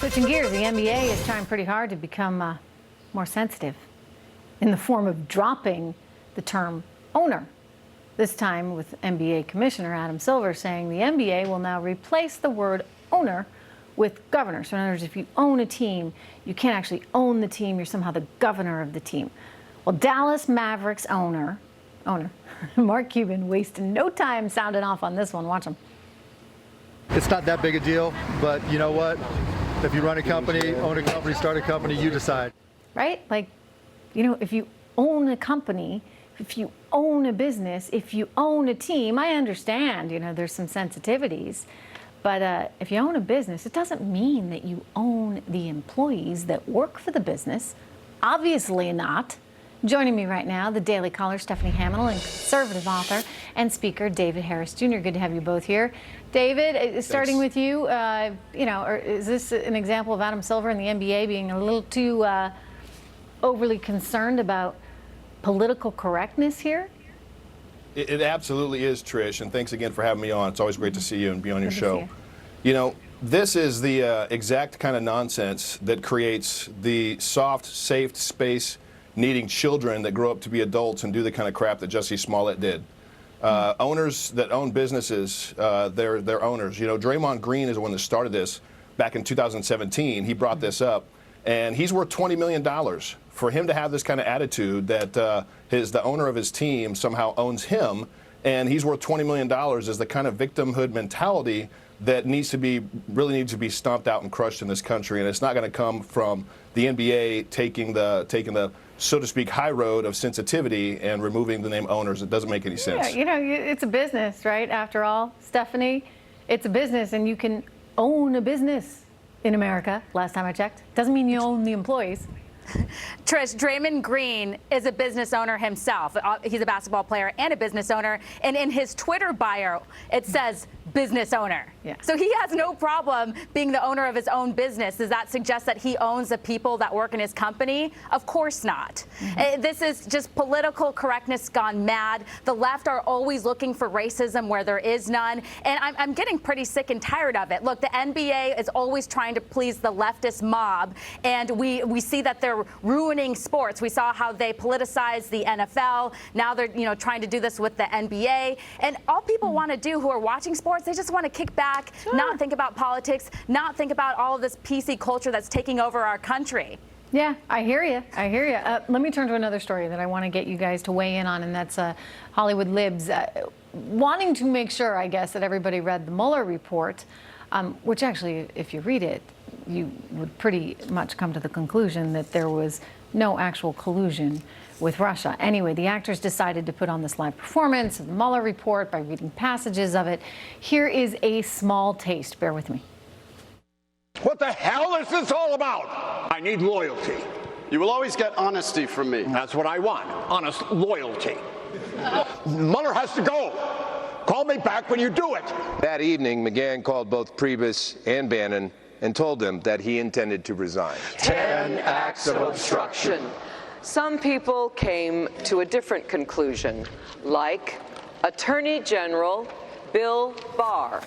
Switching gears, the NBA is trying pretty hard to become more sensitive in the form of dropping the term owner. This time with NBA Commissioner Adam Silver saying the NBA will now replace the word owner with governor. So in other words, if you own a team, you can't actually own the team. You're somehow the governor of the team. Well, Dallas Mavericks owner, Mark Cuban wasted no time sounding off on this one. Watch him. It's not that big a deal, but you know what? If you run a company, own a company, start a company, you decide. Right? Like, you know, if you own a company, if you own a business, if you own a team, I understand, you know, there's some sensitivities. But if you own a business, it doesn't mean that you own the employees that work for the business. Obviously not. Joining me right now, the Daily Caller, Stephanie Hamill, and conservative author and speaker, David Harris Jr. Good to have you both here. David, starting with you, you know, is this an example of Adam Silver and the NBA being a little too overly concerned about political correctness here? It absolutely is, Trish, and thanks again for having me on. It's always great to see you and be on your show. You know, this is the exact kind of nonsense that creates the soft, safe space needing children that grow up to be adults and do the kind of crap that Jussie Smollett did. Owners that own businesses, they're owners. You know, Draymond Green is the one that started this back in 2017. He brought this up, and he's worth $20 million. For him to have this kind of attitude that the owner of his team somehow owns him, and he's worth $20 million is the kind of victimhood mentality that really needs to be stomped out and crushed in this country. And it's not going to come from the NBA taking the so to speak high road of sensitivity and removing the name owners. It doesn't make any sense. Yeah, you know, it's a business, right? After all, Stephanie, it's a business, and you can own a business in America. Last time I checked, doesn't mean you own the employees. Trish, Draymond Green is a business owner himself. He's a basketball player and a business owner. And in his Twitter bio, it says business owner. Yeah. So he has no problem being the owner of his own business. Does that suggest that he owns the people that work in his company? Of course not. This is just political correctness gone mad. The left are always looking for racism where there is none. And I'm getting pretty sick and tired of it. Look, the NBA is always trying to please the leftist mob. And we see that they're ruining sports. We saw how they politicized the NFL. Now they're, you know, trying to do this with the NBA. And all people want to do who are watching sports, they just want to kick back, not think about politics, not think about all of this PC culture that's taking over our country. Yeah, I hear you. I hear you. Let me turn to another story that I want to get you guys to weigh in on, and that's Hollywood Libs wanting to make sure, I guess, that everybody read the Mueller report, which actually, if you read it, you would pretty much come to the conclusion that there was no actual collusion with Russia. Anyway, the actors decided to put on this live performance of the Mueller report by reading passages of it. Here is a small taste. Bear with me. What the hell is this all about? I need loyalty. You will always get honesty from me. That's what I want. Honest loyalty. Mueller has to go. Call me back when you do it. That evening, McGahn called both Priebus and Bannon and told them that he intended to resign. 10 acts of obstruction. Some people came to a different conclusion, like Attorney General Bill Barr.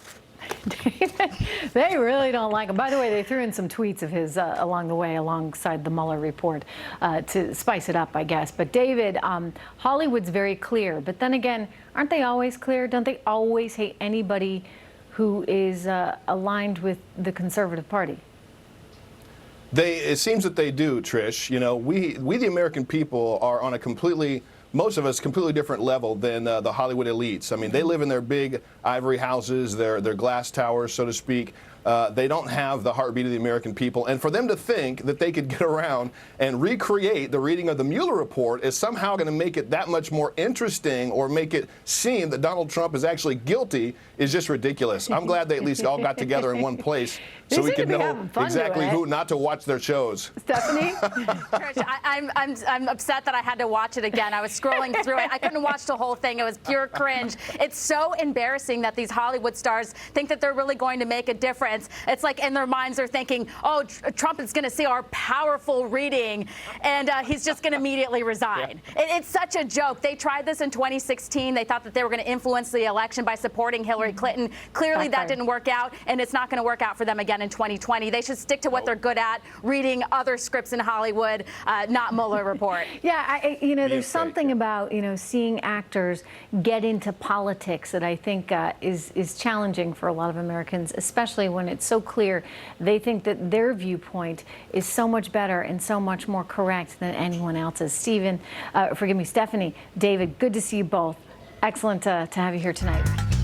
They really don't like him. By the way, they threw in some tweets of his along the way, alongside the Mueller report, to spice it up, I guess. But David, Hollywood's very clear. But then again, aren't they always clear? Don't they always hate anybody who is aligned with the Conservative Party? It seems that they do, Trish. You know, we the American people are on a most of us, completely different level than the Hollywood elites. I mean, they live in their big ivory houses, their glass towers, so to speak. They don't have the heartbeat of the American people. And for them to think that they could get around and recreate the reading of the Mueller report is somehow going to make it that much more interesting or make it seem that Donald Trump is actually guilty is just ridiculous. I'm glad they at least all got together in one place so we could know exactly who not to watch their shows. Stephanie? Trish, I'm upset that I had to watch it again. I was scrolling through it. I couldn't watch the whole thing. It was pure cringe. It's so embarrassing that these Hollywood stars think that they're really going to make a difference. fingerprints. It's like in their minds they're thinking, oh, Trump is going to see our powerful reading, and he's just going to immediately resign. It's such a joke. They tried this in 2016. They thought that they were going to influence the election by supporting Hillary Clinton. Clearly, that didn't work out, and it's not going to work out for them again in 2020. They should stick to what they're good at, reading other scripts in Hollywood, not Mueller report. Yeah, there's something about, seeing actors get into politics that I think is challenging for a lot of Americans, especially when it's so clear they think that their viewpoint is so much better and so much more correct than anyone else's. Stephanie, David, good to see you both. Excellent to have you here tonight.